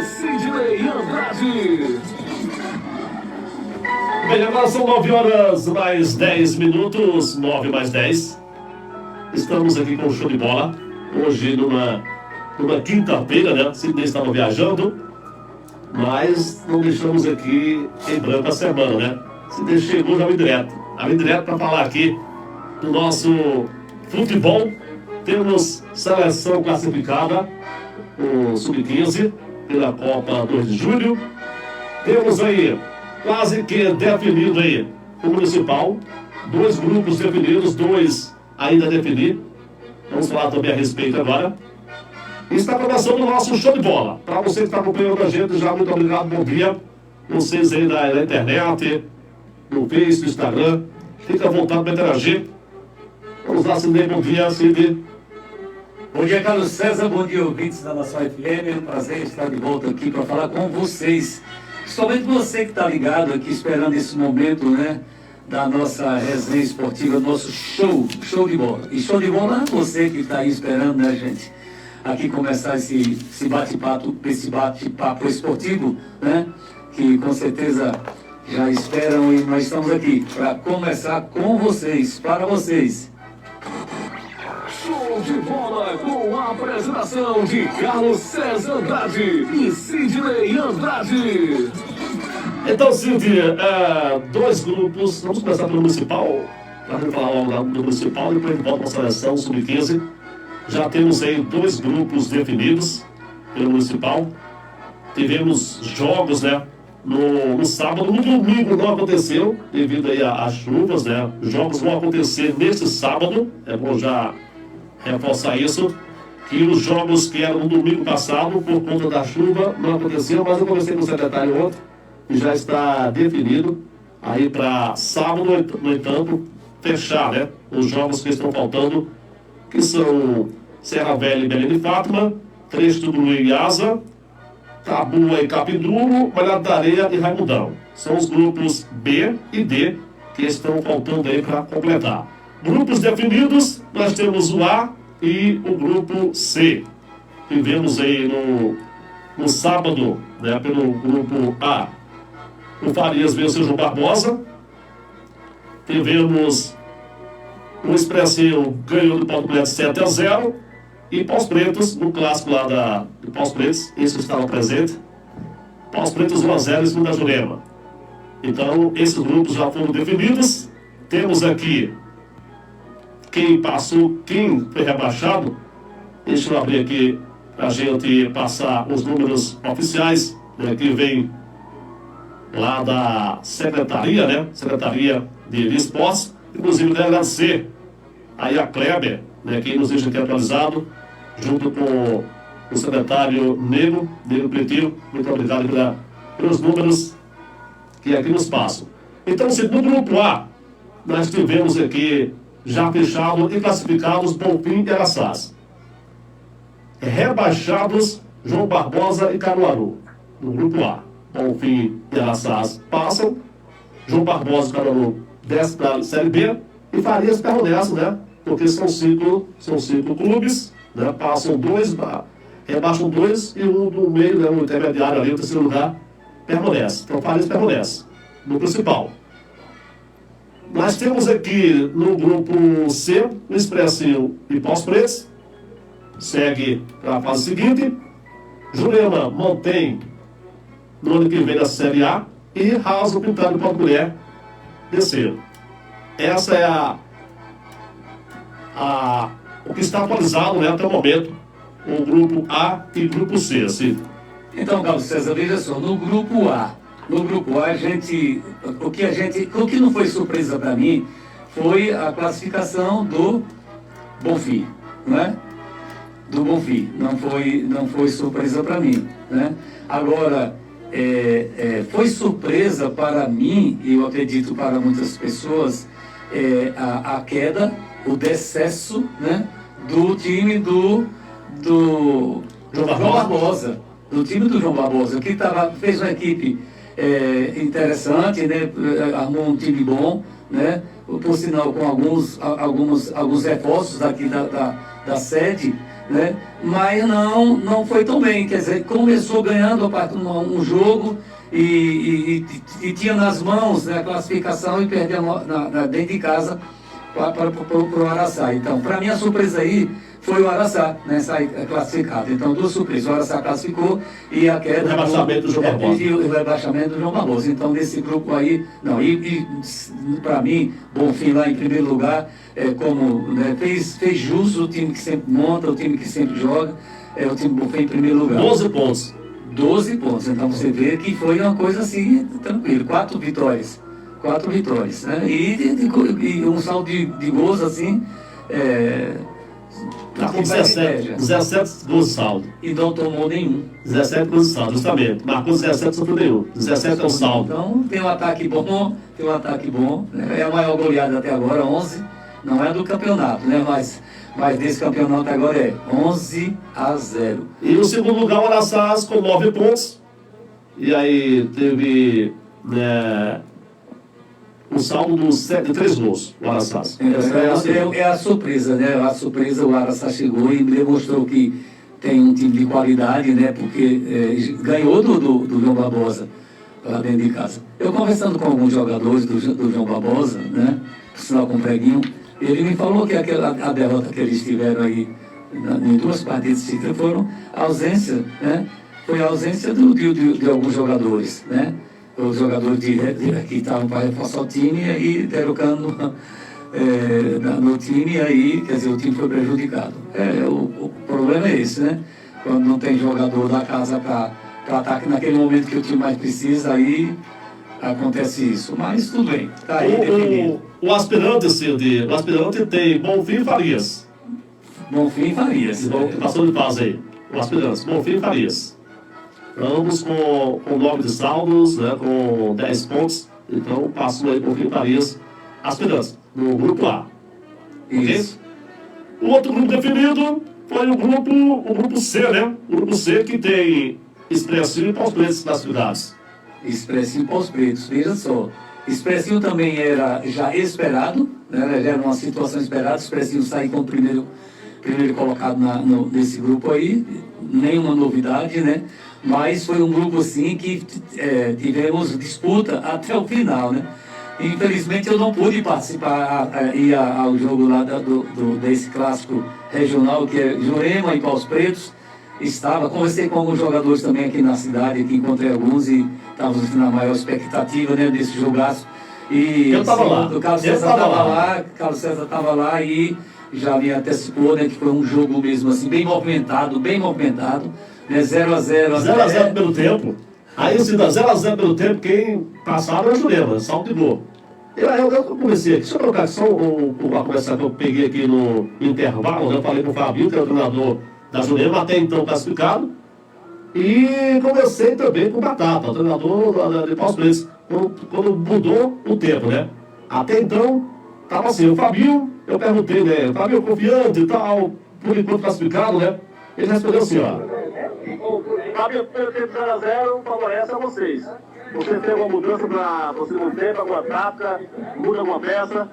e Sidney Andrade. Bem, agora são 9 horas mais 10 minutos, 9 mais 10. Estamos aqui com o show de bola. Hoje numa quinta-feira, né? Sidney estava viajando, mas não deixamos aqui em branco a semana, né? Sidney chegou, já vem direto. Já vem direto para falar aqui do nosso futebol. Temos seleção classificada, o Sub-15, pela Copa 2 de Julho. Temos aí quase que definido aí o Municipal. 2 grupos definidos, 2 ainda a definir. Vamos falar também a respeito agora. E está começando o nosso show de bola. Para você que está acompanhando a gente, já muito obrigado, bom dia. Vocês aí da internet, no Face, no Instagram. Fica à vontade para interagir. Vamos lá, Sidney, bom dia, Sidney. Bom dia, Carlos César, bom dia, ouvintes da Nação FM. É um prazer estar de volta aqui para falar com vocês. Principalmente você que está ligado aqui, esperando esse momento, né, da nossa resenha esportiva, nosso show de bola. E show de bola é você que está aí esperando, né, gente? Aqui começar esse bate-papo esportivo, né, que com certeza já esperam, e nós estamos aqui para começar com vocês, para vocês. Show de bola com a apresentação de Carlos César Andrade e Sidney Andrade. Então, Sidney, 2 grupos. Vamos começar pelo Municipal. Para a gente falar logo do Municipal, depois a gente volta para a seleção Sub-15. Já temos aí 2 grupos definidos pelo Municipal. Tivemos jogos, né? No sábado, no domingo não aconteceu, devido aí às chuvas, né? Os jogos vão acontecer nesse sábado. É bom já reforçar isso, que os jogos que eram no domingo passado, por conta da chuva, não aconteceram, mas eu conversei com o secretário ontem, e já está definido aí para sábado, no entanto, fechar, né? Os jogos que estão faltando, que são Serra Velha e Belém de Fátima, Trecho do e Asa, Tabua e Capiduro, Malhada da Areia e Raimundão. São os grupos B e D que estão faltando aí para completar. Grupos definidos, nós temos o A e o grupo C. Tivemos aí no sábado, né, pelo grupo A, o Farias venceu o João Barbosa. Tivemos o Expressinho ganhou do Paulo Preto 7-0. E Paus Pretos, no clássico lá do Paus Pretos, isso estava presente. Paus Pretos 1-0 em cima da Jurema. Então, esses grupos já foram definidos. Temos aqui quem passou, quem foi rebaixado. Deixa eu abrir aqui para a gente passar os números oficiais, né, que vem lá da Secretaria, né? Secretaria de Esportes. Inclusive, deve agradecer aí a Kleber, né, que nos deixa aqui atualizado, junto com o secretário Nego Pretinho. Muito obrigado pelos números que aqui nos passam. Então, no grupo A, nós tivemos aqui já fechado e classificados Bonfim e Araçás. Rebaixados João Barbosa e Caruaru. No grupo A, Bonfim e Araçás passam. João Barbosa e Caruaru desce para a Série B. E Farias permanece, né? Porque são cinco clubes, né? Passam 2, rebaixam 2 e um do meio, né? O intermediário ali, o terceiro lugar, permanece. Então, Farias permanece no principal. Nós temos aqui no grupo C, o Expressinho e Paus Pretos, segue para a fase seguinte. Jurema mantém no ano que vem a Série A e Raso Pintado de Porto Mulher descer. Essa é o que está atualizado, né, até o momento, o grupo A e o grupo C, assim. Então, Carlos César, veja só, no grupo A, o que não foi surpresa para mim foi a classificação do Bonfim, né? Do Bonfim, não foi surpresa para mim, né? Agora, foi surpresa para mim, e eu acredito para muitas pessoas, a queda, o decesso, né, do time do João Barbosa. Do time do João Barbosa, que fez uma equipe interessante, né, armou um time bom, né, por sinal com alguns reforços aqui da sede, né? Mas não foi tão bem, quer dizer, começou ganhando um jogo e tinha nas mãos, né, a classificação e perdeu dentro de casa para o Araçá. Então, para mim, a surpresa aí foi o Araçá, né, sair classificado. Então, duas surpresas. O Araçá classificou e a queda... O rebaixamento do João Barbosa. E o rebaixamento do João Barbosa. Então, nesse grupo aí... Não, para mim, Bonfim lá em primeiro lugar, né, fez jus o time que sempre monta, o time que sempre joga, o time Bonfim em primeiro lugar. 12 pontos. 12 pontos. Então, você vê que foi uma coisa assim, tranquilo. 4 vitórias, né? E um saldo de gols assim... Tá com 17 gols de saldo. E não tomou nenhum. 17 gols de saldo, justamente. Marcou 17, sofreu nenhum. 17 é o saldo. Então tem um ataque bom, né? É a maior goleada até agora, 11. Não é do campeonato, né? Mas desse campeonato agora é 11-0. E no segundo lugar, o Araçás com 9 pontos. E aí teve um saldo de 3 gols, o Araçás. É a surpresa, né? A surpresa, o Araçá chegou e demonstrou que tem um time de qualidade, né? Porque ganhou do João Barbosa lá dentro de casa. Eu conversando com alguns jogadores do João Barbosa, né? Sinal com o Preguinho, ele me falou que a derrota que eles tiveram aí em 2 partidas seguidas foram a ausência, né? Foi a ausência de alguns jogadores, né? Os jogadores que estavam para reforçar o time e aí deram cano no time e aí, quer dizer, o time foi prejudicado. O problema é esse, né? Quando não tem jogador da casa para ataque naquele momento que o time mais precisa, aí acontece isso. Mas tudo bem, está aí definido. O aspirante, Cid, o aspirante tem Bonfim e Farias. Bonfim e Farias. Passou de fase aí. O aspirante, Bonfim e Farias. Ambos com 9 de saldos, né, com 10 pontos. Então, passou aí Bonfim e Farias, aspirantes, no grupo A. Isso. Okay? O outro grupo definido foi o grupo C, né? O grupo C que tem Expressinho e Paus Pretos nas cidades. Expressinho e Paus Pretos, veja só. Expressinho também era já esperado, né? Já era uma situação esperada. Expressinho sair como primeiro colocado nesse grupo aí, nenhuma novidade, né? Mas foi um grupo assim que tivemos disputa até o final, né? Infelizmente eu não pude participar, ir ao jogo lá desse clássico regional, que é Jurema e Paus Pretos. Conversei com alguns jogadores também aqui na cidade, aqui encontrei alguns e estávamos na maior expectativa, né, desse jogaço. E eu estava lá. O Carlos César estava lá e já me antecipou, né, que foi um jogo mesmo assim, bem movimentado, né, 0-0. 0-0 pelo tempo. Aí, se dá 0-0 pelo tempo, quem passava era o Jurema, salto de gol. Eu comecei aqui, deixa eu colocar só uma conversa que eu peguei aqui no intervalo, né? Eu falei com o Fabinho, que é o treinador da Jurema, até então classificado. E conversei também com o Batata, o treinador de Paus Pretos, quando mudou o tempo, né? Até então, estava assim, o Fabinho, eu perguntei, né? O Fabinho confiante e tal, por enquanto classificado, né? Ele respondeu assim, ó. Fabinho, pelo tempo 0-0, favorece a vocês. Você tem alguma mudança para o segundo tempo, alguma tática, muda alguma peça?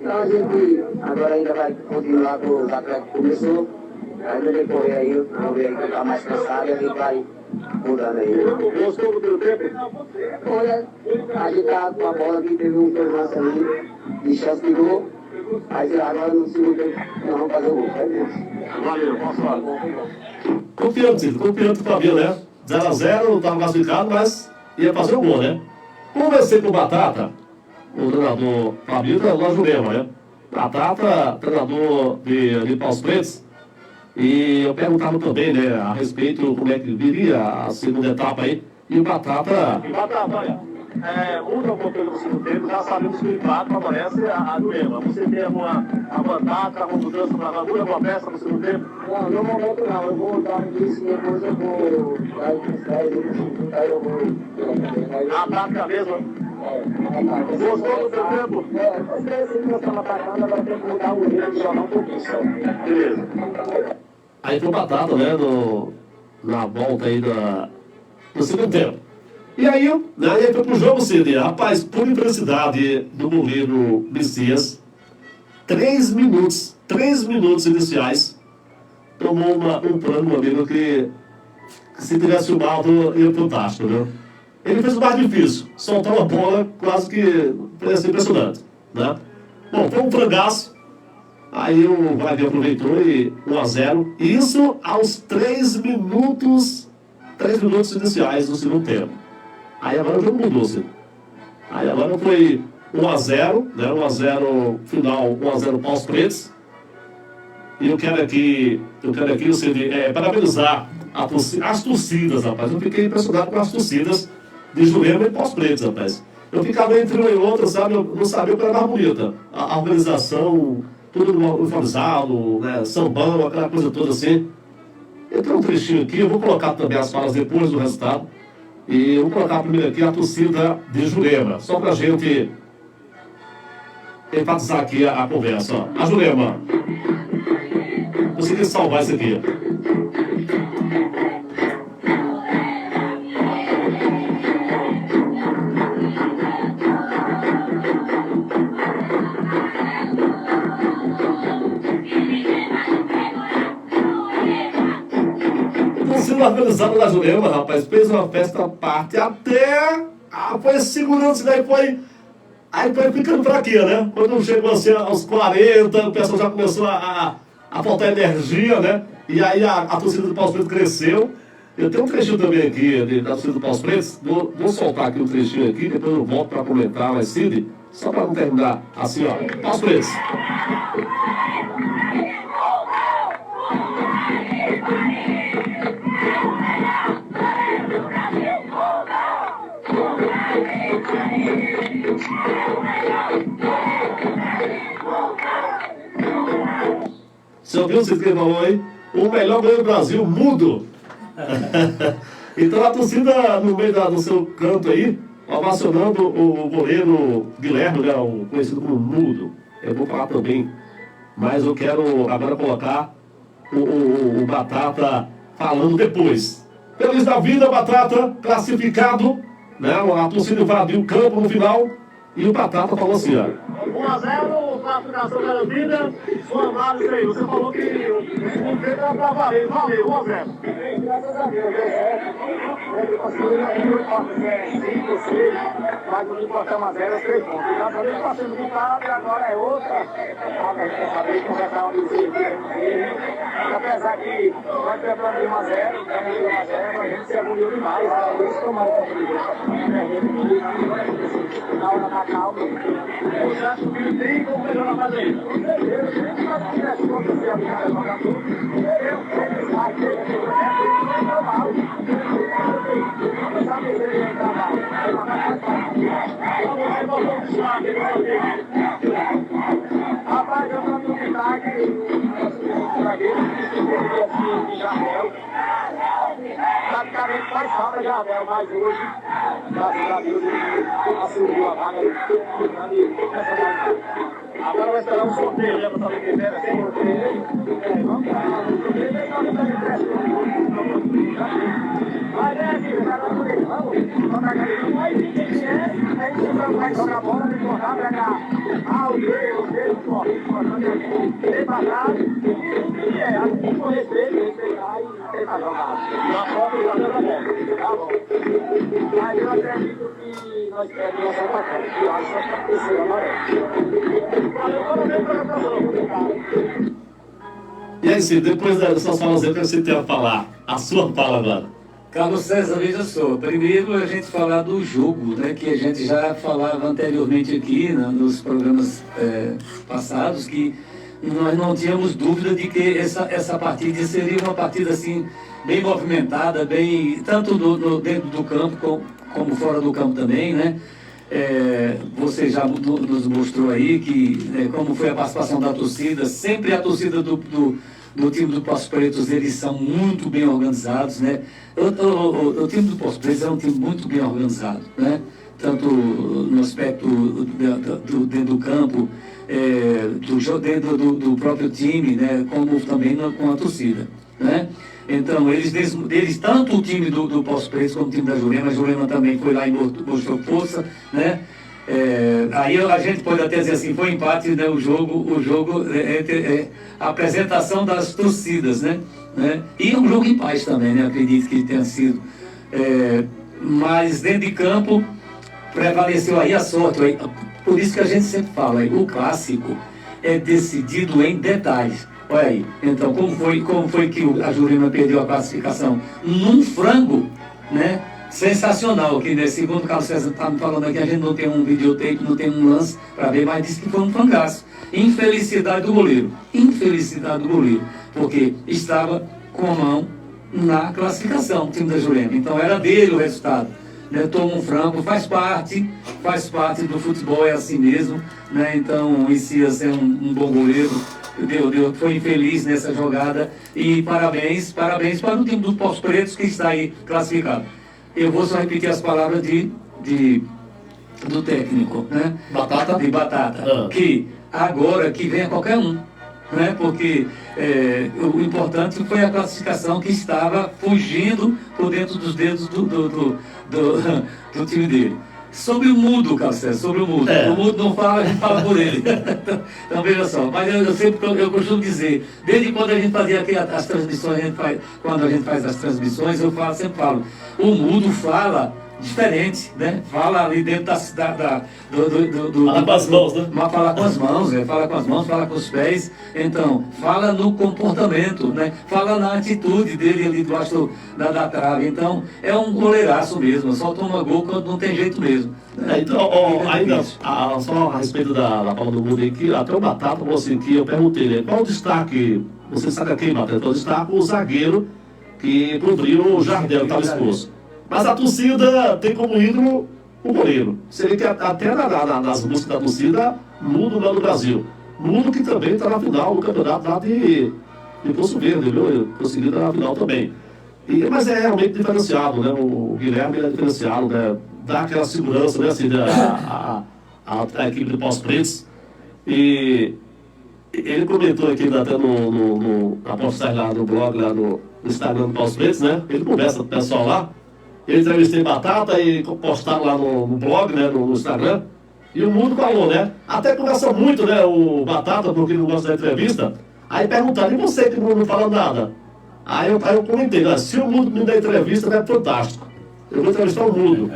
Não, a gente agora ainda vai continuar com os atletas que começou. Ainda decorrer aí, vamos ver aí que está mais cansado e a gente vai mudando aí. Gostou do primeiro tempo? Olha, a gente tá com a bola aqui, teve um lance ali de chance de gol. Aí agora no segundo tempo nós vamos fazer o gol. Valeu, posso falar. Confiante com o Fabinho, né? 0-0, não estava classificado, mas ia fazer o gol, né? Conversei com o Batata, o treinador Fabinho, treinador da Jurema, né? Batata, treinador de Paus Pretos. E eu perguntava também, né, a respeito como é que viria a segunda etapa aí. E o Batata... Batata, olha, muda um pouquinho no segundo tempo, já sabemos que o empate favorece a Jurema. Você tem alguma tática, alguma mudança, muda alguma peça no segundo tempo? Não, no momento não. Eu vou dar um disco e depois eu vou dar aí eu vou... A tática mesmo? Gostou do seu tempo? Os três que nós estamos atacando, agora tem que mudar o jeito de jogar um pouquinho só. Beleza. Aí foi o Batata, né, na volta aí do segundo tempo. E aí, aí foi pro jogo, Cid. Rapaz, por infelicidade do goleiro Messias, 3 minutos iniciais, tomou um plano, meu amigo, que se tivesse filmado, ia fantástico, né? Ele fez o mais difícil, soltar uma bola quase que parecia impressionante, né? Bom, foi um frangaço. Aí o Vai aproveitou e 1-0. Isso aos 3 minutos iniciais do segundo tempo. Aí agora o jogo mudou, Cid. Aí agora foi 1-0, né? 1-0 final, 1-0 Paus Pretos. E eu quero aqui, Cid, parabenizar as torcidas, rapaz. Eu fiquei impressionado com as torcidas de Jurema e Paus Pretos, rapaz. Eu ficava entre uma e outra, sabe? Eu não sabia o que era mais bonita. A organização, tudo uniformizado, né? Sambão, aquela coisa toda assim. Eu tenho um trechinho aqui, eu vou colocar também as falas depois do resultado. E eu vou colocar primeiro aqui a torcida de Jurema, só pra gente enfatizar aqui a conversa. Ó. A Jurema, consegui salvar isso aqui. Organizado da Jurema, rapaz, fez uma festa à parte até foi segurança, daí foi ficando fraquinha, né? Quando chegou assim aos 40, o pessoal já começou a faltar energia, né? E aí a torcida do Paus Pretos cresceu. Eu tenho um trechinho também aqui da torcida do Paus Pretos, vou soltar aqui um trechinho aqui, depois eu volto para comentar, mas Cid, só para não terminar assim, ó, Paus Pretos. Você ouviu o que ele falou aí? O melhor goleiro do Brasil, mudo. Então a torcida no meio do seu canto aí, ovacionando o goleiro Guilherme, né, conhecido como mudo. Eu vou falar também, mas eu quero agora colocar o Batata falando depois. Feliz da vida, Batata, classificado, né? A torcida invadiu o campo no final e o Batata falou assim, ó. 1-0, classificação garantida. Sua análise aí, você falou que o segundo tempo era pra valer. Valeu, 1-0. Graças a Deus, deu certo. Ele conseguiu 5, 6, mas não importa 1-0, os 3 pontos. Graças a Deus, está sendo vitória e agora é outra. A gente tem saber conversar onde ele. Apesar que nós perdemos de 1-0, ganhamos de 1-0, a gente se agoniou demais. Por isso tomamos conta de Deus. Na hora da calma. Você acha que o time tem como melhorar mais ainda? Com certeza, se nós tivéssemos acontecido a vitória do jogador, eu sei mais que ele é normal. Não sabe se ele entrar mal. Vamos buscar, Rapaz, eu não duvidar que o zagueiro de Jardel, praticamente faz falta Jardel, mas hoje, graças a Deus, ele assumiu a vaga agora vai esperar um sorteio, né? Pra saber quem pega, sem sorteio. Vamos lá, o sorteio é só que mas é aqui, o cara não tem, vamos mas quem é, a gente não vai jogar bola, não importar, pegar o dedo, tem passado, e a gente conhecer, respeitar e tentar jogar. Na foto já deu a bola. Tá bom. Mas eu acredito que nós perdemos essa partida, que eu acho que vai acontecer amarelo. Valeu, parabéns pela apresentação. E aí, Cid, depois dessas falas aí, eu quero que você tenha a falar. A sua fala agora. Carlos César, veja só, primeiro a gente falar do jogo, né, que a gente já falava anteriormente aqui, né, nos programas passados, que nós não tínhamos dúvida de que essa partida seria uma partida assim, bem movimentada, bem, tanto dentro do campo como fora do campo também, né? Você já nos mostrou aí que como foi a participação da torcida, sempre a torcida do time do Paus Pretos, eles são muito bem organizados, né? O time do Paus Pretos é um time muito bem organizado, né? Tanto no aspecto dentro do campo, dentro do próprio time, né? Como também com a torcida, né? Então, eles tanto o time do Paus Pretos como o time da Jurema, a Jurema também foi lá e mostrou força, né? Aí a gente pode até dizer assim, foi empate, né, o jogo entre a apresentação das torcidas, né? E é um jogo em paz também, né? Acredito que tenha sido. Mas dentro de campo prevaleceu aí a sorte. Aí, por isso que a gente sempre fala, aí, o clássico é decidido em detalhes. Olha aí, então como foi que a Jurema perdeu a classificação? Num frango, né? Sensacional, que segundo o Carlos César está me falando aqui, a gente não tem um videotape, não tem um lance para ver, mas disse que foi um frangaço. Infelicidade do goleiro, porque estava com a mão na classificação, o time da Jurema. Então era dele o resultado. Né? Toma um frango, faz parte do futebol, é assim mesmo. Né? Então, esse ia ser um bom goleiro. Foi infeliz nessa jogada. E parabéns para o time dos Poços Pretos que está aí classificado. Eu vou só repetir as palavras do técnico, né? De Batata. Que agora que venha qualquer um. Né? Porque o importante foi a classificação que estava fugindo por dentro dos dedos do time dele. Sobre o mudo, Cacé, sobre o mudo. O mudo não fala, a gente fala por ele. Então veja só, mas eu costumo dizer, desde quando a gente fazia aqui as transmissões, quando a gente faz as transmissões, eu sempre falo, o mudo fala diferente, né? Fala ali dentro fala com as mãos, né? Fala com as mãos, fala com as mãos, fala com os pés. Então, fala no comportamento, né? Fala na atitude dele ali debaixo da trave. Então, é um goleiraço mesmo, só toma gol quando não tem jeito mesmo. Né? Então, ainda, só a respeito da Palma do Mundo aí, que até o Batata falou assim, que eu perguntei, né? Qual o destaque, você sabe quem, Batata? Então, o destaque o zagueiro que cobriu o Jardel, que estava exposto. Mas a torcida tem como ídolo o goleiro. Seria que até nas músicas da torcida, Mudo lá no Brasil. Mudo que também está na final do campeonato lá de Poço Verde, viu? Conseguiu estar na final também. Mas é realmente diferenciado, né? O Guilherme é diferenciado, né? Dá aquela segurança, né? Assim, a equipe de Poços Pretos. E ele comentou aqui até na postagem lá no blog, lá no Instagram do Poços Pretos, né? Ele conversa com o pessoal lá. Eu entrevistei Batata e postaram lá no blog, né, no Instagram. E o Mudo falou, né? Até conversa muito, né, o Batata, porque ele não gosta da entrevista. Aí perguntaram, e você que não fala nada? Aí eu comentei, né, se o Mudo me der entrevista, é fantástico. Eu vou entrevistar o Mudo.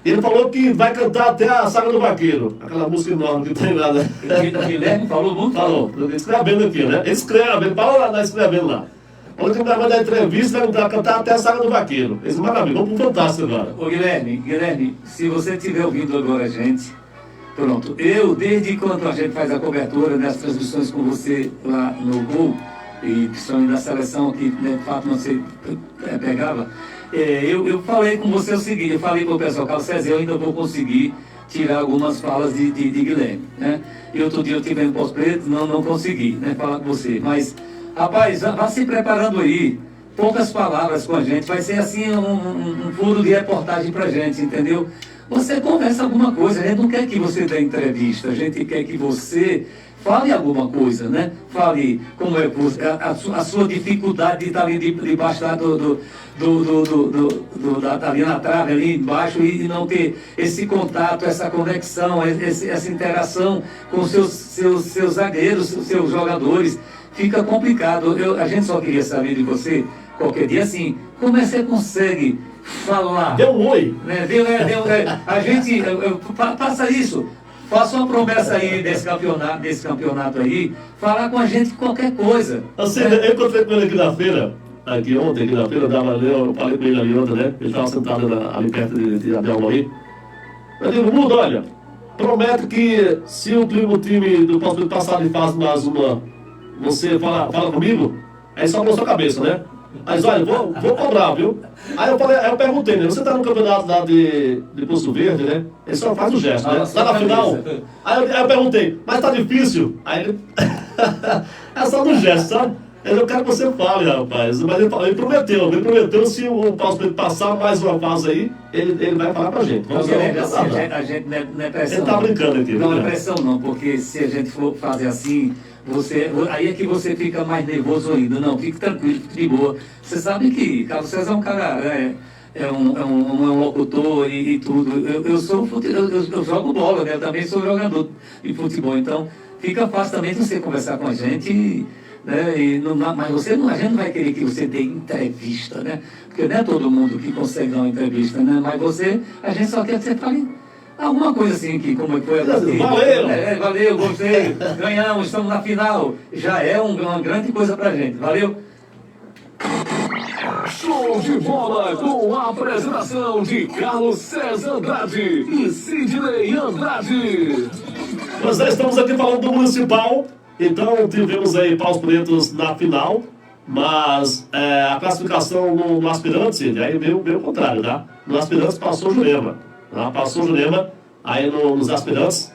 E ele falou que vai cantar até a Saga do Vaqueiro, aquela música enorme que tem lá, né? O Guilherme falou, o Mudo falou. Escrevendo aqui, né? Escrevendo, fala lá, escrevendo lá. Quando que vai dar entrevista, vai cantar até a Saga do Vaqueiro. Esse é maravilhoso, vamos pro Fantástico agora. Ô Guilherme, se você estiver ouvindo agora a gente, pronto, desde quando a gente faz a cobertura, né, as transmissões com você lá no Gol, e principalmente da seleção que, né, de fato, você pegava, eu falei com você o seguinte, eu falei para o pessoal, Carlos César, eu ainda vou conseguir tirar algumas falas de Guilherme, né? E outro dia eu estive no Poços Pretos, não consegui, né, falar com você, mas... Rapaz, vá se preparando aí, poucas palavras com a gente, vai ser assim um furo de reportagem pra gente, entendeu? Você conversa alguma coisa, a gente não quer que você dê entrevista, a gente quer que você fale alguma coisa, né? Fale como é a sua dificuldade de estar ali debaixo ali na trave, ali embaixo, e não ter esse contato, essa conexão, essa interação com seus zagueiros, seus jogadores. Fica complicado. A gente só queria saber de você, qualquer dia, assim, como é que você consegue falar? Deu um oi. Né? A gente, faça isso. Faça uma promessa aí desse campeonato aí, falar com a gente qualquer coisa. Assim, né? Eu encontrei com ele aqui na feira, ontem, aqui na feira, eu falei com ele ali ontem, né? Ele estava sentado ali perto de Abel aí. Eu digo, Mudo, olha, prometo que se o time do Poços Pretos passar de fase mais uma, você fala comigo, aí só com a sua cabeça, né? Mas olha, vou cobrar, viu? Aí eu perguntei, né? Você tá no campeonato lá de Poço Verde, né? Ele só faz o gesto, né? Lá na final. Aí eu perguntei, mas tá difícil? Aí ele. É só no gesto, sabe? Eu quero que você fale, rapaz. Mas ele prometeu, se o Poço Preto passar mais uma fase aí, ele vai falar pra gente. Vamos a gente não é pressão. Ele tá brincando aqui. Não é pressão não, porque se a gente for fazer assim, aí é que você fica mais nervoso ainda. Não, fique tranquilo, fique de boa. Você sabe que Carlos César é um cara é um locutor e tudo. Eu jogo bola, né? Eu também sou jogador de futebol, então fica fácil também você conversar com a gente, né? Mas a gente não vai querer que você dê entrevista, né? Porque não é todo mundo que consegue dar uma entrevista, né? Mas a gente só quer que você fale alguma coisa assim, que como foi a partida. Valeu! Valeu, gostei, ganhamos, estamos na final. Já é uma grande coisa pra gente. Valeu! Show de bola com a apresentação de Carlos César Andrade e Sidney Andrade. Nós já estamos aqui falando do Municipal, então tivemos aí Paus Pretos na final, mas a classificação no aspirante, aí veio o contrário, tá? No aspirante passou o Jurema, tá? Passou o Jurema, aí nos aspirantes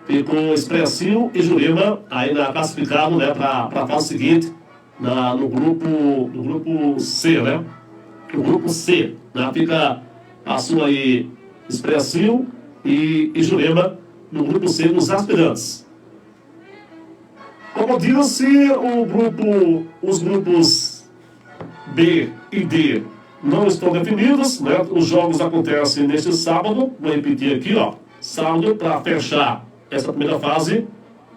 ficou Expressinho e Jurema, aí classificado, né, para a fase seguinte, no grupo C, né? O grupo C, né? Passou aí Expressinho e Jurema no grupo C, nos aspirantes. Como disse, os grupos B e D não estão definidos, né? Os jogos acontecem neste sábado, vou repetir aqui, ó. Sábado, para fechar essa primeira fase,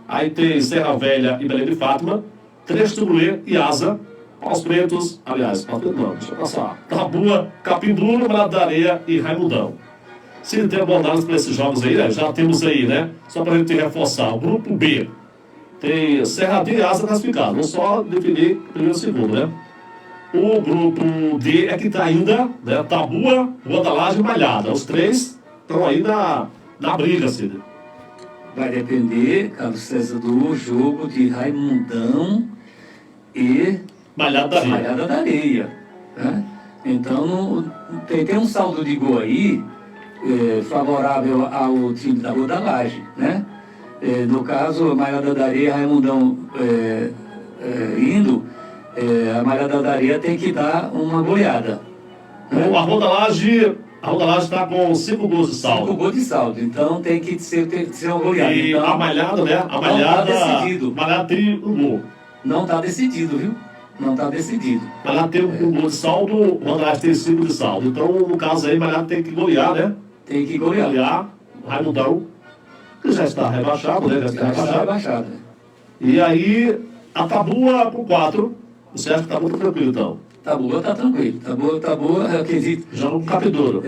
aí tem Serra Velha e Belém de Fátima, Três Turulê e Asa, Paus Pretos, aliás, Paus Pretos não, deixa eu passar. Tabua, Capim Duro, Morada da Areia e Raimundão. Se tem abordados para esses jogos aí, né? Já temos aí, né? Só para a gente reforçar, o grupo B tem Serra D e Asa classificados, não só definir primeiro e segundo, né? O grupo D é que está ainda, né? Tabua, Rua da Laje e Malhada. Os três estão aí na briga, assim. Vai depender, Carlos César, do jogo de Raimundão e Malhada da Areia. Né? Então, tem um saldo de gol aí favorável ao time da Rua da Laje, né? No caso, a Malhada da Areia e Raimundão indo, a Malhada da Areia tem que dar uma goleada. Né? A Rua da Laje está com 5 gols de saldo. 5 gols de saldo, então tem que ser uma goleada. E então, a Malhada, né? A Malhada, não está decidido. Malhada tem um gol. Não está decidido, viu? Não está decidido. Malhada tem um gol de saldo, o Rondalás tem 5 de saldo. Então, no caso aí, Malhada tem que golear, né? Tem que golear. Raimundão, que já está rebaixado, né? Já está rebaixado. Né? E aí, a Tabua com 4. Você acha que tá muito tranquilo, então? Tabua tá tranquilo. Tabua, eu acredito. Joga com Capidouro.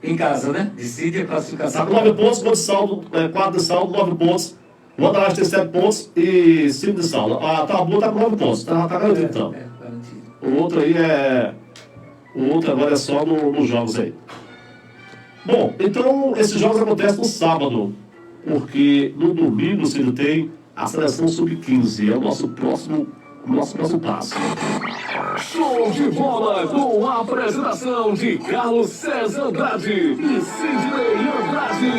Em casa, né? Decide a classificação. Está com 9 pontos, 4 de saldo, 4 de saldo, 9 pontos. O Rondalás tem 7 pontos e 5 de saldo. A Tabua está com 9 pontos. Tá garantido, então. Garantido. O outro aí O outro agora é só nos jogos aí. Bom, então esses jogos acontecem no sábado, porque no domingo se tem a seleção sub-15, é o nosso próximo passo. Show de bola com a apresentação de Carlos César Andrade e Sidney Andrade.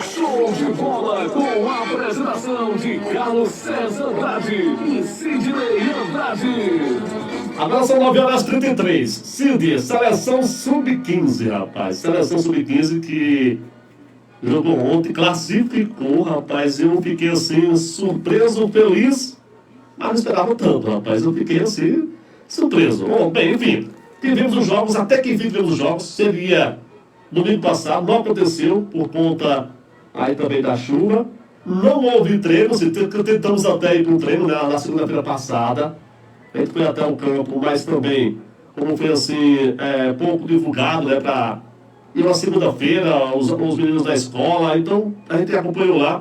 Show de bola com a apresentação de Carlos César Andrade e Sidney Andrade. Agora são 9h33. Cid, seleção sub-15, rapaz. Seleção sub-15 que jogou ontem, classificou, rapaz. Eu fiquei assim, surpreso, feliz, mas não esperava tanto, rapaz. Eu fiquei assim, surpreso. Bom, bem, enfim, tivemos os jogos, até que enfim tivemos os jogos. Seria domingo passado, não aconteceu por conta aí também da chuva. Não houve treino, tentamos até ir para um treino, né, na segunda-feira passada. A gente foi até o campo, mas também, como foi assim, pouco divulgado, né, para ir na segunda-feira, os meninos da escola, então a gente acompanhou lá.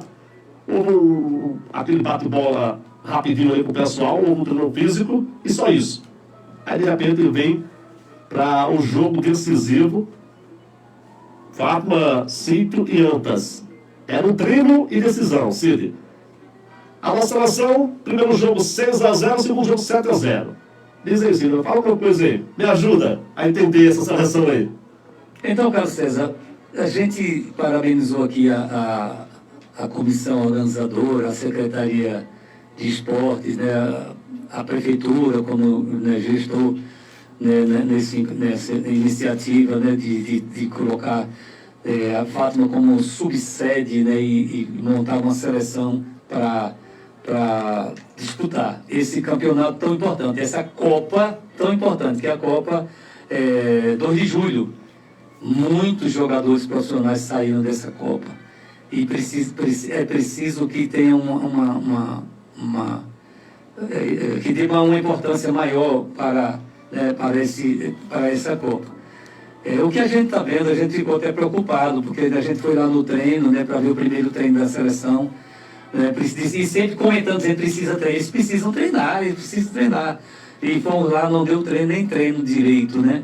Houve aquele bate-bola rapidinho aí com o pessoal, houve um treino físico e só isso. Aí de repente vem para o jogo decisivo, Fátima, Sítio e Antas. Era um treino e decisão, Cid. A nossa seleção, primeiro jogo 6-0, segundo jogo 7-0. Diz aí, Cida, fala uma coisa aí. Me ajuda a entender essa seleção aí. Então, Carlos César, a gente parabenizou aqui a comissão organizadora, a Secretaria de Esportes, né, a Prefeitura como, né, gestor, né, nessa iniciativa, né, de colocar a Fátima como subsede, né, e montar uma seleção para disputar esse campeonato tão importante, essa Copa tão importante, que é a Copa 2 de julho. Muitos jogadores profissionais saíram dessa Copa e é preciso que tenha que dê uma importância maior para essa Copa. O que a gente está vendo, a gente ficou até preocupado, porque a gente foi lá no treino, né, para ver o primeiro treino da seleção, né, e sempre comentando, eles precisam treinar, E fomos lá, não deu treino, nem treino direito, né?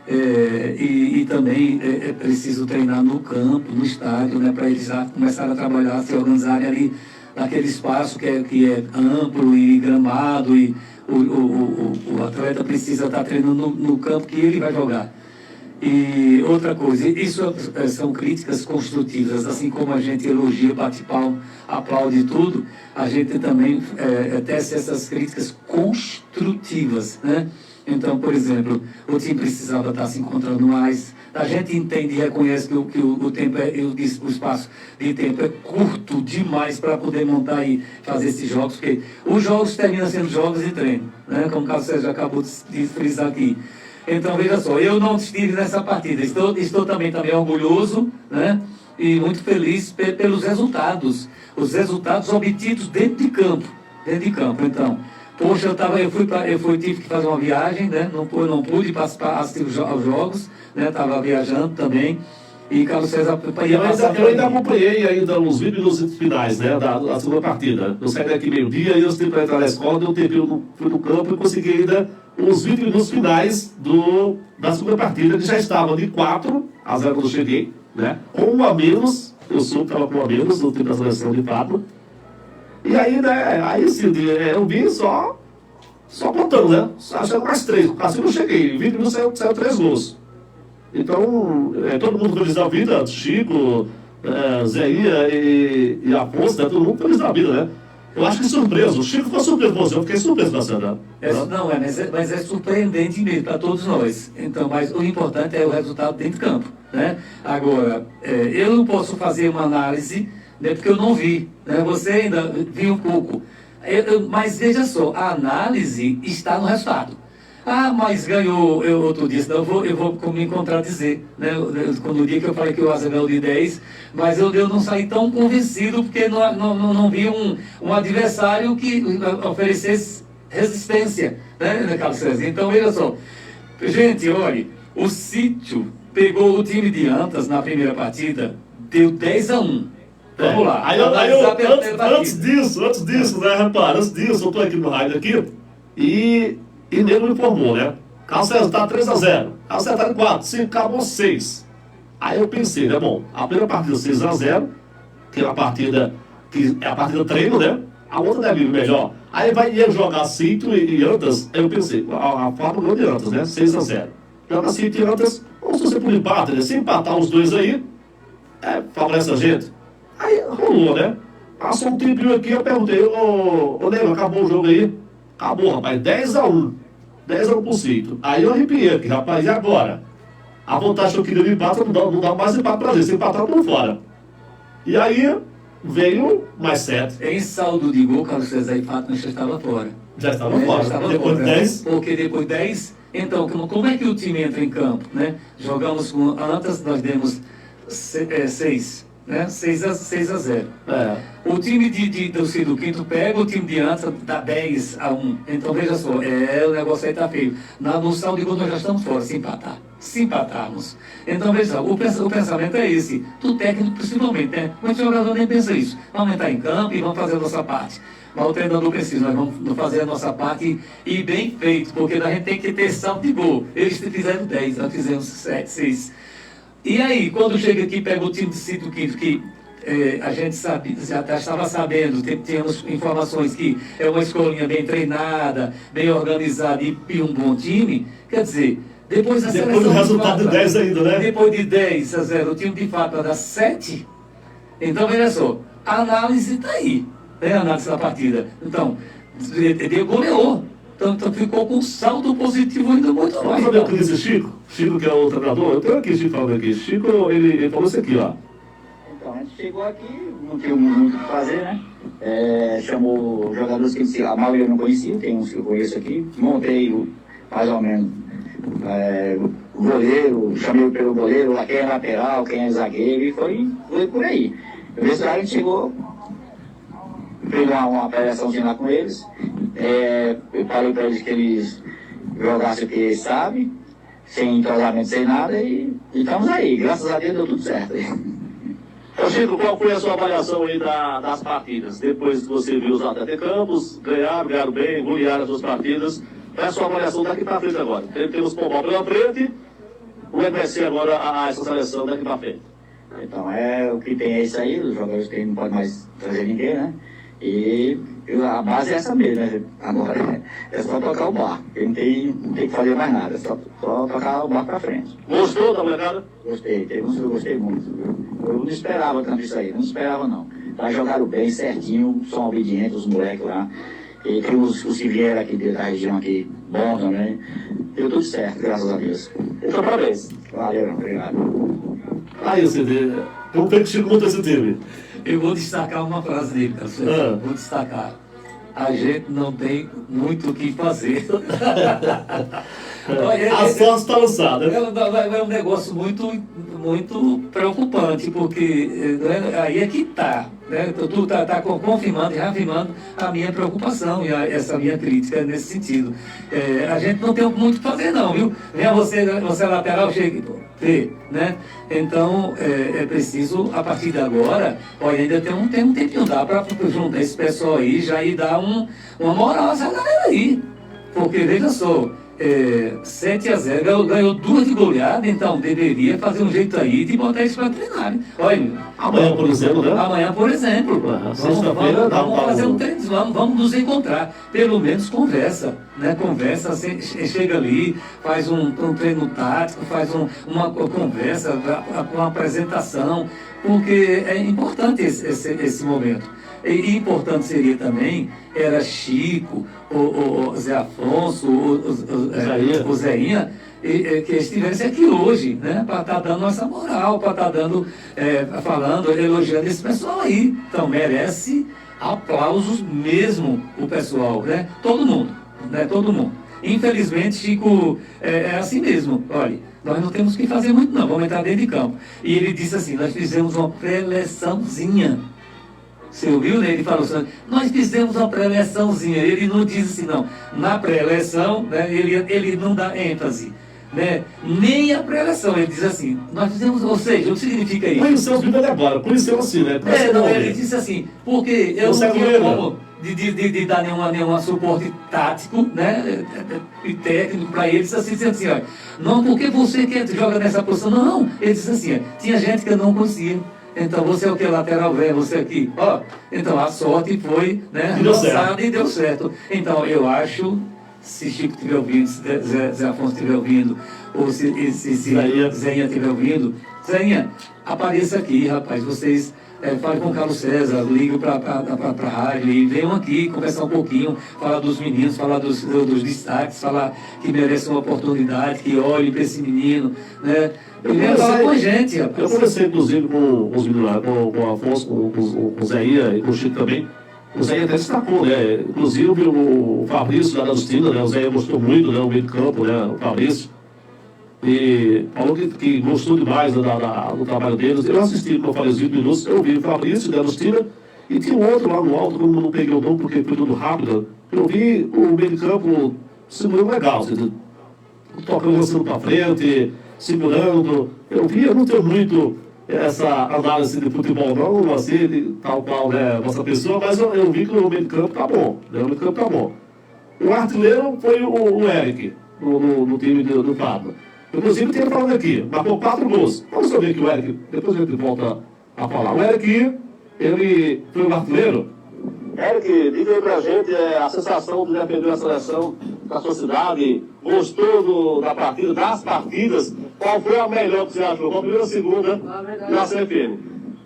E também é preciso treinar no campo, no estádio, né, para eles já começarem a trabalhar, se organizarem ali naquele espaço que é amplo e gramado, e o atleta precisa estar treinando no campo que ele vai jogar. E outra coisa, isso são críticas construtivas, assim como a gente elogia, bate palma, aplaude tudo, a gente também tece essas críticas construtivas, né? Então, por exemplo, o time precisava estar se encontrando mais. A gente entende e reconhece que o tempo o espaço de tempo é curto demais para poder montar e fazer esses jogos, porque os jogos terminam sendo jogos de treino, né? Como o Carlos Sérgio acabou de frisar aqui. Então, veja só, eu não estive nessa partida. Estou também orgulhoso, né? E muito feliz pelos resultados. Os resultados obtidos dentro de campo. Então, poxa, eu tive que fazer uma viagem, né? Não pude participar, assistir aos jogos, né? Estava viajando também. E Carlos César eu ainda acompanhei ainda os vídeos finais, né, da segunda partida. Eu saí daqui meio-dia e eu tive para entrar na escola, deu um tempinho, fui no campo e consegui ainda os 20 minutos finais da segunda partida, que já estava de 4-0 quando eu cheguei, né? Com 1 a menos, eu soube que estava com 1 a menos no time da seleção de fato. E aí, né, sim, eu vim só contando, né? Achando mais 3. Assim eu cheguei, 20 minutos saiu 3 gols. Então, todo mundo feliz da vida, Chico, Zéia e Afonso, né? Todo mundo feliz da vida, né? Eu acho que surpreso. O Chico ficou surpreso com você, eu fiquei surpreso com a Sandra. Mas é surpreendente mesmo para todos nós. Então, mas o importante é o resultado dentro de campo, né? Agora, eu não posso fazer uma análise, né, porque eu não vi, né? Você ainda viu um pouco. Mas veja só, a análise está no resultado. Mas ganhou outro dia, senão eu vou me contradizer, né? No dia que eu falei que o Asa ganhou de 10, mas eu não saí tão convencido, porque não vi um adversário que oferecesse resistência, né, Carlos César? Então, veja só, gente, olha, o Sítio pegou o time de Antas na primeira partida, deu 10-1. Vamos lá. Antes disso, né, rapaz? Antes disso, eu tô aqui no rádio aqui e Nego me informou, né? Carlos César tá 3-0. Carlos César tá em 4, 5, acabou 6. Aí eu pensei, né, bom, a primeira partida 6-0, que é a partida treino, né? A outra deve ir melhor. Aí ia jogar Sítio e Antas, aí eu pensei, a Fátima ganhou de Antas, né? 6-0. Joga Sítio e Antas, vamos torcer por empate, né? Se empatar os dois aí, favorece a gente. Aí rolou, né? Passou um tempinho aqui, eu perguntei, ô Nego, acabou o jogo aí? Acabou, rapaz, 10-1. 10-1 pro Sítio. Aí eu arrepiei aqui, rapaz, e agora? A vantagem que eu queria de empate não dá mais empate pra gente, se empatar eu tô fora. E aí veio mais 7. Em saldo de gol, Carlos César e Fátima já estava fora. Já estava fora. Depois de 10. Porque depois de 10, então, como é que o time entra em campo, né? Jogamos com Antas, nós demos 6. Né? 6-0. O time do Ciro Quinto pega o time de Antas, dá 10-1. Então veja só, o negócio aí tá feio. No saldo de gol nós já estamos fora, se empatarmos. Então veja só, o pensamento é esse, do técnico principalmente, né? Mas o jogador nem pensa isso. Vamos entrar em campo e vamos fazer a nossa parte. Mas o treinador precisa, nós vamos fazer a nossa parte e bem feito, porque a gente tem que ter saldo de gol. Eles fizeram 10, nós fizemos 6. E aí, quando chega aqui, pega o time de Sítio Quinto, que a gente já estava sabendo, tínhamos informações que é uma escolinha bem treinada, bem organizada e um bom time, quer dizer, depois do resultado de 10 ainda, né? Depois de 10-0, o time de fato vai dar 7. Então, veja só, a análise está aí, né? A análise da partida. Então, ele goleou. Então ficou com um saldo positivo ainda muito mais. Vamos saber o que disse Chico? Chico, que é o treinador. Eu tenho aqui Chico falando aqui. Chico, ele falou isso aqui, ó. Então, a gente chegou aqui, não tinha muito o que fazer, né? Chamou jogadores que a maioria eu não conhecia, tem uns que eu conheço aqui. Montei mais ou menos o goleiro, chamei pelo goleiro, quem é lateral, quem é zagueiro, e foi por aí. O resultado a gente chegou, fez uma preleçãozinha lá com eles. Eu falei para eles que eles jogassem o que eles sabem, sem entrosamento, sem nada, e estamos aí. Graças a Deus deu tudo certo. Ô Chico, qual foi a sua avaliação aí das partidas? Depois que você viu os atletas de Campos, ganharam bem, golearam as suas partidas. Qual é a sua avaliação daqui para frente agora? Temos Pombal pela frente, como é que vai ser agora essa seleção daqui para frente? Então, o que tem é isso aí, os jogadores que não podem mais trazer ninguém, né? E a base é essa mesmo, né? Agora é só tocar o barco, porque não tem que fazer mais nada, é só tocar o barco pra frente. Gostou da molecada? Gostei, eu gostei muito. Eu não esperava tanto isso aí, não esperava não. Mas jogaram bem, certinho, são obedientes os moleques lá. E tem os que vieram aqui da região aqui, bom também. Deu tudo certo, graças a Deus. Então, parabéns. Valeu, obrigado. Aí, CD, vamos ver que Chico contra esse time. Eu vou destacar uma frase dele, Carlos. Vou destacar. A gente não tem muito o que fazer. A sorte está lançada. É um negócio muito preocupante, porque aí é que está. Né? Tu tá confirmando e reafirmando a minha preocupação e essa minha crítica nesse sentido. A gente não tem muito o que fazer não, viu? Venha você lateral, chegue, né? Então, é preciso, a partir de agora, ainda tem um tempinho, dá para juntar esse pessoal aí já e dar uma moral a essa galera aí. Porque, veja só, 7-0, ganhou 2 de goleada, então deveria fazer um jeito aí de botar isso para treinar. Olha, amanhã, por exemplo, né? Amanhã, por exemplo. Sexta-feira, vamos fazer um treino, vamos nos encontrar. Pelo menos conversa, né? Conversa, chega ali, faz um treino tático, faz uma conversa, uma apresentação, porque é importante esse momento. E importante seria também, era Chico, o Zé Afonso, o Zéinha, que estivesse aqui hoje, né? Para estar dando essa moral, para estar dando, falando, elogiando esse pessoal aí. Então merece aplausos mesmo o pessoal, né? Todo mundo, né? Todo mundo. Infelizmente, Chico é assim mesmo, olha. Nós não temos que fazer muito não, vamos entrar dentro de campo. E ele disse assim, nós fizemos uma pré-eleçãozinha. Você ouviu, né? Ele falou assim, nós fizemos uma pré-eleçãozinha. Ele não diz assim, não. Na pré-eleição, né, ele não dá ênfase. Né? Nem a pré-eleição, ele diz assim, nós fizemos, ou seja, o que significa isso? Conheceu os Bíblia agora, conheceu assim, né? Não, ele disse assim, porque eu não tinha como de dar nenhum suporte tático, né? E técnico para ele, disse assim, olha, não, porque você que joga nessa posição, não, ele disse assim, tinha gente que eu não conhecia. Então você é o que? Lateral velho, você aqui. Ó, então a sorte foi, né, lançada e deu certo. Então eu acho, se Chico estiver ouvindo, se Zé Afonso estiver ouvindo, ou se Zéinha estiver ouvindo, Zéinha, apareça aqui, rapaz. Vocês falem com o Carlos César, ligam para a rádio e venham aqui conversar um pouquinho, falar dos meninos, falar dos destaques, falar que merece uma oportunidade, que olhe para esse menino, né? Ele ia falar com a gente, rapaz. Eu conversei, inclusive, com os meninos lá, com o Afonso, com o Zéinha e com o Chico também. O Zéinha até destacou, né? Inclusive o Fabrício lá da Justina, né? O Zéinha gostou muito, né? O meio de campo, né? O Fabrício. E falou que gostou demais do trabalho deles. Eu assisti, como eu falei, os 20 minutos, eu vi o Fabrício da Justina e tinha um outro lá no alto, como não peguei o nome porque foi tudo rápido. Eu vi o meio de campo segurando legal, assim, tocando, lançando para frente, segurando. Eu não tenho muito essa análise de futebol, não, assim, de tal qual, né, nossa pessoa, mas eu vi que o meio de campo tá bom, né, o meio de campo tá bom. O artilheiro foi o Eric, no time do Pablo. Inclusive, tem falando aqui, marcou 4 gols. Vamos saber que o Eric, depois a gente volta a falar. O Eric, ele foi um artilheiro. Eric, diga aí pra gente a sensação de defender a seleção da sua cidade, gostou da partida, das partidas, qual foi a melhor que você achou? Qual a primeira ou segunda na CFM?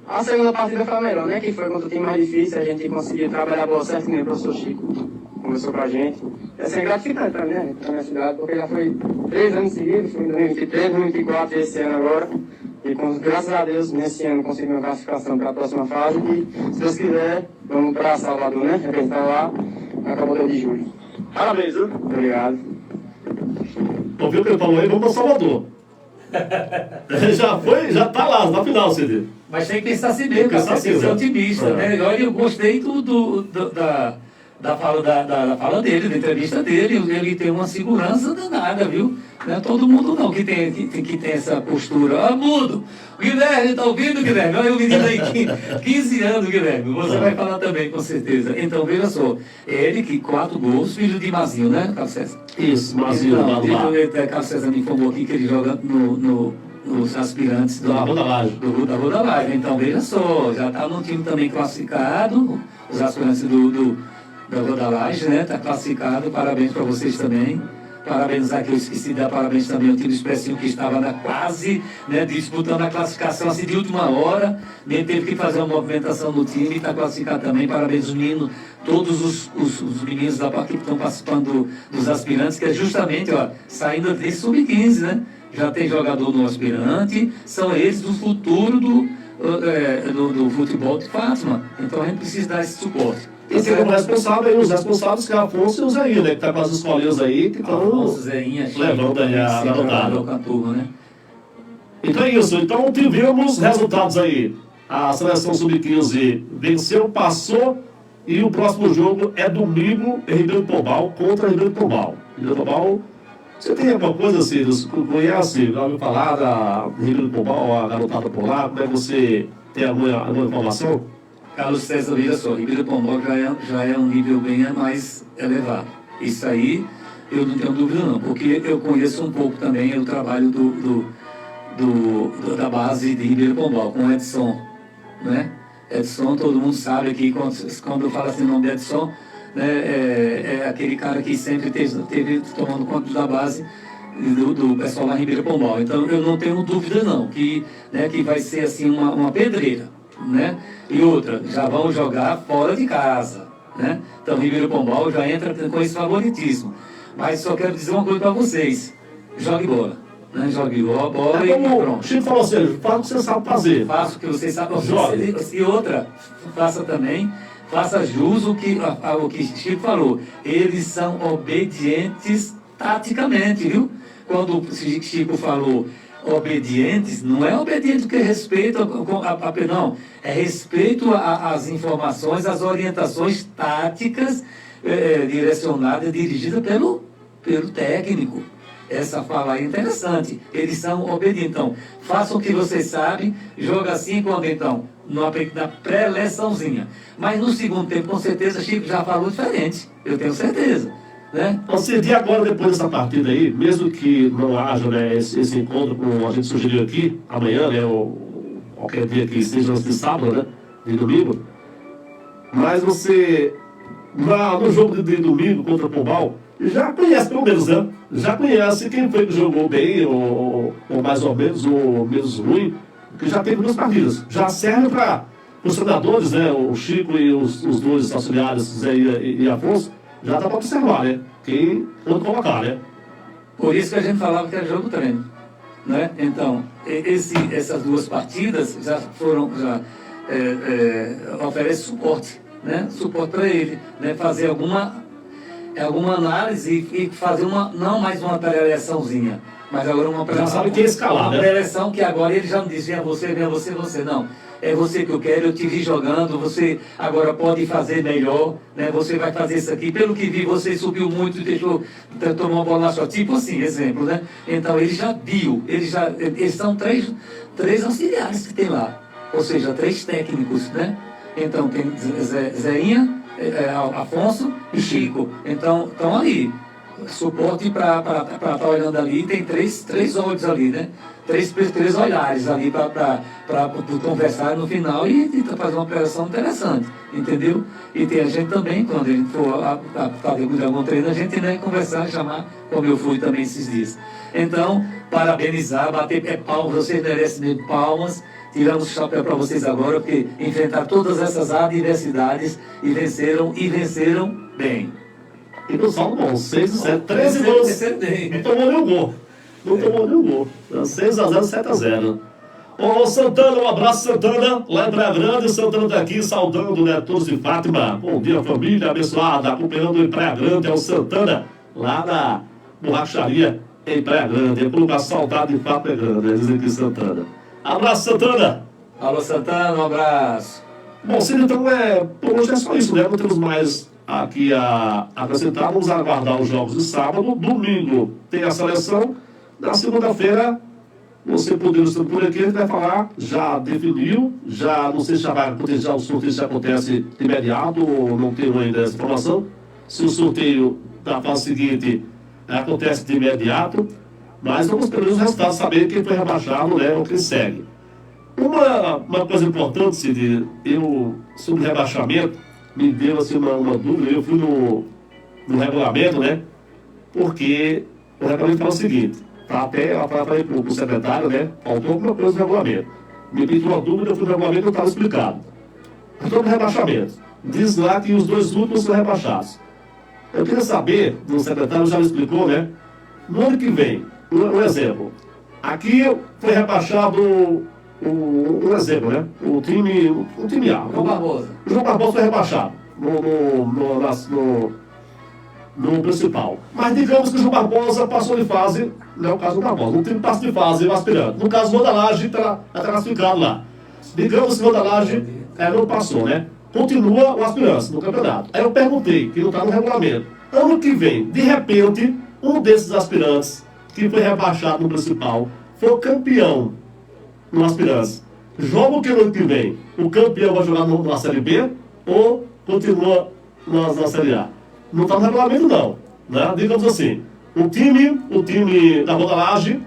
A segunda partida foi a melhor, né? Que foi contra o time mais difícil, a gente conseguiu trabalhar a bola certo, nem o professor Chico conversou pra gente. É assim, gratificante pra mim, né? Pra minha cidade, porque já foi 3 anos seguidos, foi em 2023, 2024 e esse ano agora. E graças a Deus, nesse ano conseguimos uma classificação para a próxima fase e, se Deus quiser, vamos para Salvador, né? Representar lá, acabou o de julho. Parabéns, viu? Obrigado. Ouviu o que ele falou aí? Vamos para Salvador. Já tá lá, na final, CD. Mas tem que pensar assim mesmo, cara, tem que ser otimista, né? Olha, eu gostei da fala dele, da entrevista dele, ele tem uma segurança danada, viu? Não é todo mundo não que tem essa postura. Ah, mudo! Guilherme, tá ouvindo, Guilherme? Olha o menino aí, 15 anos, Guilherme. Você vai falar também, com certeza. Então, veja só, ele que 4 gols, filho de Mazinho, né, Carlos César? Isso, Mazinho, lá. Carlos César me informou aqui que ele joga nos aspirantes da Rua da Laje. Da Rua da Laje. Então, veja só, já está num time também classificado, os aspirantes da Rua da Laje, né? Está classificado, parabéns para vocês também. Parabenizar aqui, eu esqueci de dar parabéns também ao time do Expressinho que estava quase, né, disputando a classificação assim de última hora, nem teve que fazer uma movimentação no time e está classificado também. Parabéns aos meninos, todos os meninos da parte que estão participando dos aspirantes, que é justamente, ó, saindo desse sub-15, né? Já tem jogador no aspirante, são eles do futuro do futebol de Fátima. Então a gente precisa dar esse suporte. E tem como responsável aí, os responsáveis que é Afonso e o Zé, né? Que tá com as escolinhas aí, que estão levando aí a garotada. Né? Então é isso. Então tivemos resultados aí. A seleção sub-15 venceu, passou, e o próximo jogo é domingo em Ribeirão Pombal contra Ribeirão Pombal. Ribeirão Pombal, você tem alguma coisa assim, conhece, já ouviu falar da Ribeirão Pombal, a garotada por lá? Como é que você tem alguma informação? Carlos César, veja só, Ribeirão Pombal já é um nível bem mais elevado. Isso aí eu não tenho dúvida não, porque eu conheço um pouco também o trabalho da base de Ribeirão Pombal, com o Edson, né? Edson, todo mundo sabe aqui, quando eu falo assim o nome de Edson, né, é aquele cara que sempre teve tomando conta da base do pessoal lá em Ribeirão Pombal. Então eu não tenho dúvida não, que vai ser assim uma pedreira. Né? E outra, já vão jogar fora de casa, né? Então Ribeirão Pombal já entra com esse favoritismo. Mas só quero dizer uma coisa para vocês: jogue bola, né? Jogue bola e pronto. O Chico falou assim, faça o que você sabe fazer. Faça o que vocês sabem fazer. E outra, faça jus o que Chico falou. Eles são obedientes taticamente, viu? Quando o Chico falou obedientes, não é obediente porque respeito não, é respeito às informações, às orientações táticas direcionadas, dirigidas pelo técnico. Essa fala aí é interessante. Eles são obedientes. Então, façam o que vocês sabem, joga assim quando então, na pré-eleçãozinha. Mas no segundo tempo, com certeza, Chico já falou diferente. Eu tenho certeza. Né? Você vê agora, depois dessa partida aí, mesmo que não haja, né, esse encontro como a gente sugeriu aqui, amanhã, né, ou qualquer dia que seja de sábado, né, de domingo, mas você, no jogo de domingo contra o Pombal, já conhece pelo menos, né? Já conhece quem foi que jogou bem, ou mais ou menos ruim, que já teve 2 partidas. Já serve para os treinadores, né, o Chico e os 2 auxiliares, Zé e Afonso, já dá para observar, né? Quem pode colocar, né? Por isso que a gente falava que era jogo treino, né? Então, essas 2 partidas já oferece suporte, né? Suporte para ele, né? Fazer alguma análise e fazer não mais uma pré-eleiçãozinha, mas agora uma pré-eleição. Já sabe quem escalar, né? Uma pré-eleição que agora ele já não diz, venha você, não. É você que eu quero, eu te vi jogando, você agora pode fazer melhor, né? Você vai fazer isso aqui. Pelo que vi, você subiu muito e tomou uma bola na sua. Tipo assim, exemplo, né? Então ele já viu, eles são três auxiliares que tem lá. Ou seja, 3 técnicos, né? Então tem Zeinha, Afonso e Chico. Então, estão ali. suporte para estar olhando ali. Tem três olhos ali, né? Três olhares ali para conversar no final e fazer uma operação interessante, entendeu? E tem a gente também, quando a gente for fazer algum treino, a gente, né, conversar, chamar, como eu fui também esses dias. Então, parabenizar, bater palmas, vocês merecem mesmo palmas. Tiramos o chapéu para vocês agora, porque enfrentaram todas essas adversidades e venceram bem. E no saldo bom, 6 e 7, 13 gols. Não tomou nenhum gol. Não tomou nenhum gol. 6-0, 7-0. Ô Santana, um abraço, Santana. Lá em Praia Grande, Santana está aqui saudando, né, todos de Fátima. Bom dia, família abençoada. Acompanhando em Praia Grande é o Santana, lá na borracharia em Praia Grande. É por lugar saudade de Fátima Grande, dizem aqui Santana. Abraço, Santana. Alô, Santana, um abraço. Bom, Cid, então, por hoje é só isso, né? Não temos mais aqui a acrescentar. Vamos aguardar os jogos de sábado. Domingo tem a seleção. Na segunda-feira, você podendo estar por aqui, a gente vai falar, já definiu, já não sei se já vai acontecer, já o sorteio já acontece de imediato, ou não tenho ainda essa informação. Se o sorteio da fase seguinte acontece de imediato, mas vamos pelo menos os resultados, saber quem foi rebaixado, né, ou quem segue. Uma coisa importante, Cid, sobre rebaixamento, me deu assim, uma dúvida. Eu fui no regulamento, né, porque o regulamento fala o seguinte, até ela falei para o secretário, né, faltou alguma coisa no regulamento. Me pediu uma dúvida, eu fui no regulamento e não estava explicado. Sobre rebaixamento, diz lá que os 2 últimos são rebaixados. Eu queria saber, o secretário já me explicou, né, no ano que vem, um exemplo, aqui foi rebaixado um exemplo, né? O time A. João Barbosa. O João Barbosa foi rebaixado no principal. Mas digamos que o João Barbosa passou de fase, não é o caso do Barbosa, o time passa de fase, o aspirante. No caso, o Rodalage está classificado lá. Digamos que o Rodalage não passou, né? Continua o aspirante no campeonato. Aí eu perguntei, que não está no regulamento. Ano que vem, de repente, um desses aspirantes que foi rebaixado no principal for campeão no aspirante. Joga o que no ano que vem? O campeão vai jogar na Série B ou continua na Série A? Não está no regulamento, não. Né? Digamos assim, o time da Rodalage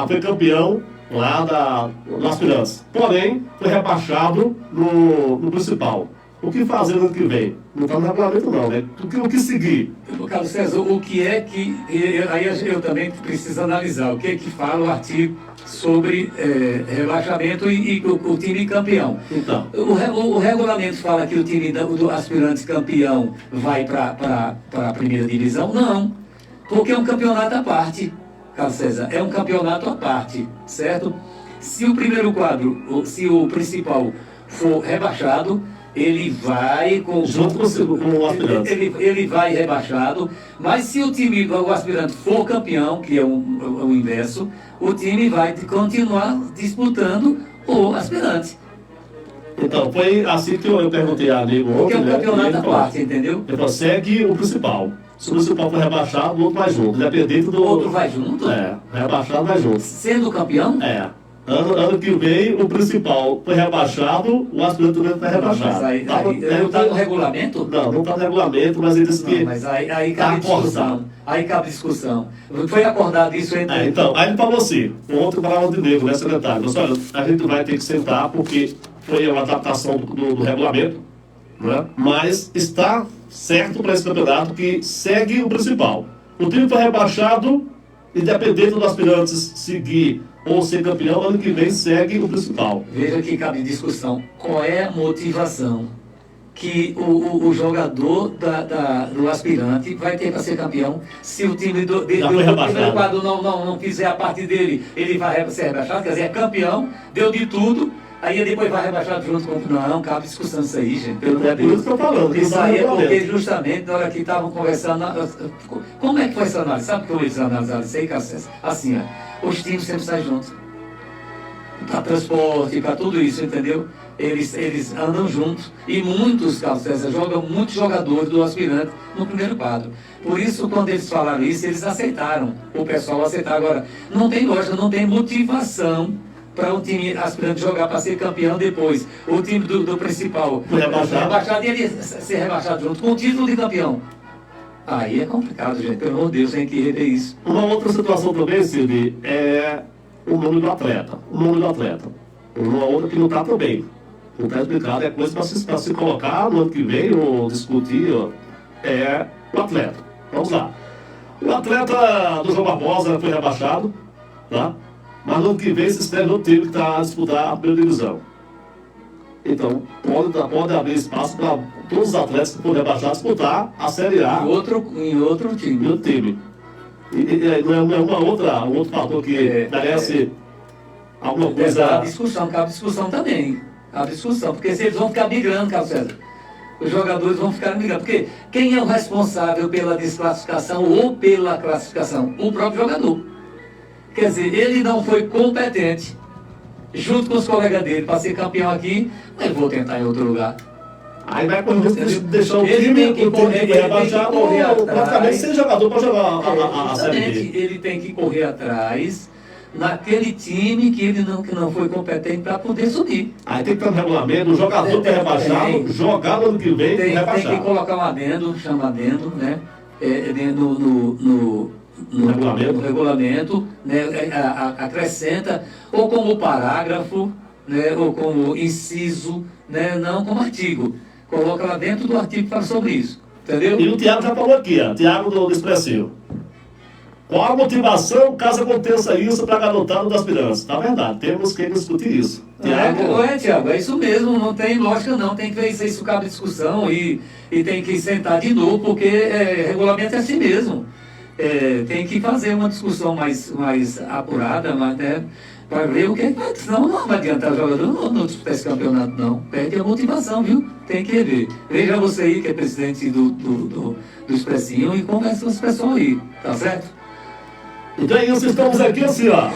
foi campeão lá do aspirante. Porém, foi rebaixado no principal. O que fazer no ano que vem? Não está no regulamento, não, né? O que seguir? Carlos César, o que é que... Aí eu também preciso analisar o que é que fala o artigo sobre rebaixamento e o time campeão. Então. O regulamento fala que o time do aspirante campeão vai para a primeira divisão? Não, porque é um campeonato à parte, Carlos César, é um campeonato à parte, certo? Se o primeiro quadro, se o principal for rebaixado, ele vai junto com o aspirante. Ele vai rebaixado, mas se o aspirante for campeão, que é o inverso, o time vai continuar disputando o aspirante. Então, foi assim que eu perguntei a amigo ontem. Porque é um campeonato à parte, entendeu? Ele falou, segue o principal. Se o principal for rebaixado, o outro vai junto. Independente do... O outro vai junto? Rebaixado vai junto. Sendo campeão? Ano que vem, o principal foi rebaixado, o aspirante também foi rebaixado. Mas aí não está no regulamento? Não está no regulamento, mas ele disse que... Mas aí cabe discussão. Aí cabe discussão. Foi acordado isso entre... Então, aí ele falou assim, ontem falava de negro, né, secretário? Ele falou, olha, a gente vai ter que sentar, porque foi uma adaptação do regulamento, né? Mas está certo para esse campeonato que segue o principal. O time foi rebaixado, independente dos aspirantes seguir ou ser campeão, ano que vem segue o principal. Veja que cabe discussão. Qual é a motivação que o jogador do aspirante vai ter para ser campeão se o time do primeiro quadro não fizer a parte dele, ele vai ser rebaixado, quer dizer, é campeão, deu de tudo, aí depois vai rebaixado junto com... Não, cabe discussão isso aí, gente. Pelo por isso que eu tô falando. Isso aí é porque justamente na hora que estavam conversando... Como é que foi essa análise? Sabe o que eles analisaram isso aí, Carlos? Assim, os times sempre saem juntos. Para transporte, para tudo isso, entendeu? Eles andam juntos. E muitos, Carlos César, muitos jogadores do aspirante no primeiro quadro. Por isso, quando eles falaram isso, eles aceitaram. O pessoal aceitar. Agora, não tem lógica, não tem motivação para um time aspirante jogar para ser campeão depois. O time do principal rebaixado e ele ser rebaixado junto com o título de campeão. Aí é complicado, gente. Pelo amor de Deus, tem que rever isso. Uma outra situação também, Cid, é o nome do atleta. O nome do atleta. Uma outra que não está também. Não está explicado, é coisa para se colocar no ano que vem ou discutir, é o atleta. Vamos lá. O atleta do João Barbosa foi rebaixado, tá? Mas no ano que vem se espera no time que está a disputar a primeira divisão. Então, pode abrir espaço para todos os atletas que forem rebaixados disputar a Série A Em outro time. no time. E não é um outro fator que merece alguma coisa. Cabe discussão também. Cabe discussão, porque se eles vão ficar brigando, Carlos César, os jogadores vão ficar brigando. Porque quem é o responsável pela desclassificação ou pela classificação? O próprio jogador. Quer dizer, ele não foi competente, junto com os colegas dele, para ser campeão aqui, mas vou tentar em outro lugar. Aí vai deixar o Ele time tem que correr, rebaixado ou praticamente sem jogador para jogar a Série Justamente, B. ele tem que correr atrás naquele time que não foi competente para poder subir. Aí tem que ter um regulamento, o jogador que é rebaixado, jogar no ano que vem, Tem que rebaixado. colocar um adendo, chama adendo, né? No regulamento, né? Acrescenta, ou como parágrafo, né? Ou como inciso, né? Não como artigo. Coloca lá dentro do artigo que fala sobre isso. Entendeu? E o Thiago já falou aqui, ó, Thiago do Expressivo. Qual a motivação caso aconteça isso para a garotada das aspirantes? Na verdade, temos que discutir isso. Tiago, é isso mesmo, não tem lógica não, tem que ver se isso cabe discussão e tem que sentar de novo, porque regulamento é assim mesmo. Tem que fazer uma discussão mais apurada, né, para ver o que é que... Senão não vai adiantar o jogador não disputar esse campeonato, não. Perde a motivação, viu? Tem que rever. Veja você aí, que é presidente do Expressinho, e conversa com esse pessoal aí, tá certo? Então é isso, estamos aqui assim, ó.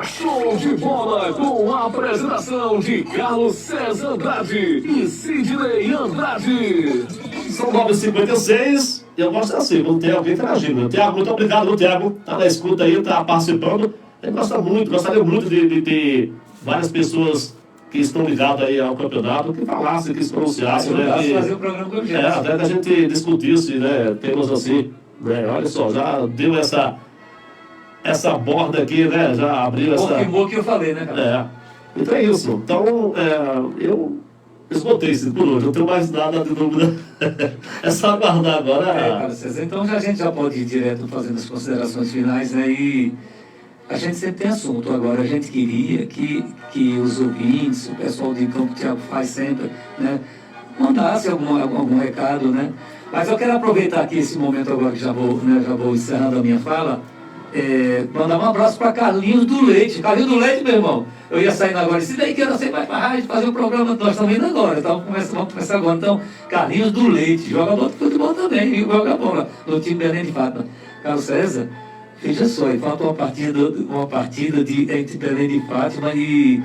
Show de bola com a apresentação de Carlos César Andrade e Sidney Andrade. São 9h56, e eu gosto assim, quando tem alguém interagindo. Né? Tiago, muito obrigado, viu, Tiago? Tá na escuta aí, tá participando. Eu gostaria muito de ter várias pessoas que estão ligadas aí ao campeonato, que falassem, que se pronunciassem, né? Fazer o programa com urgência. Até da gente discutisse, né? Temos assim, né? Olha só, já deu essa borda aqui, né? Já abriu essa... Confirmou o que eu falei, né, cara? Então é isso. Então, eu esgotei isso por hoje. Não tenho mais nada de dúvida. É só aguardar agora. Cara César, então a gente já pode ir direto fazendo as considerações finais, né? E a gente sempre tem assunto. Agora, a gente queria que os ouvintes, o pessoal de campo, que o Thiago faz sempre, né? Mandasse algum recado, né? Mas eu quero aproveitar aqui esse momento agora que já vou encerrando a minha fala. Mandar um abraço para Carlinhos do Leite. Carlinhos do Leite, meu irmão. Eu ia saindo agora. Se daí que você vai para a rádio fazer o programa, nós estamos indo agora. Então, vamos começar agora. Então, Carlinhos do Leite, jogador de futebol também, viu? Joga bola no time Belém de Fátima. Carlos César, veja só, e falta uma partida entre Belém de Fátima e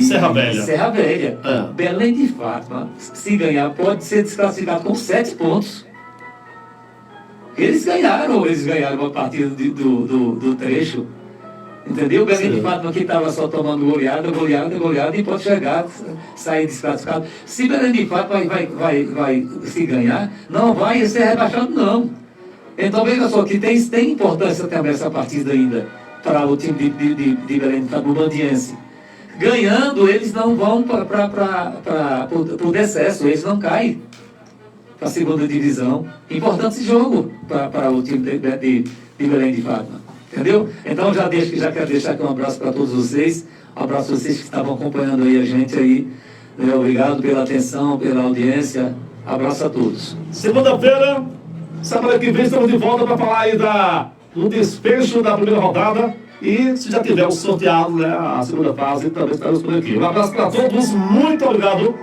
Serra Velha. Serra Velha. Belém de Fátima, se ganhar, pode ser desclassificado com 7 pontos. Eles ganharam a partida do trecho. Entendeu? O Belém de Fátima que estava só tomando goleada, e pode sair desclassificado. Se Belém de Fátima vai se ganhar, não vai ser rebaixado, não. Então veja só que tem importância também essa partida ainda para o time de Belém de Fátima, o Bandiense. Ganhando, eles não vão para o decesso, eles não caem para a segunda divisão. Importante esse jogo para o time de Belém de Fátima. Entendeu? Então já quero deixar aqui um abraço para todos vocês. Um abraço a vocês que estavam acompanhando aí a gente aí. Obrigado pela atenção, pela audiência. Abraço a todos. Segunda-feira, semana que vem, estamos de volta para falar aí do desfecho da primeira rodada. E se já tivermos sorteado, né, a segunda fase, também estaremos por aqui. Um abraço para todos, muito obrigado.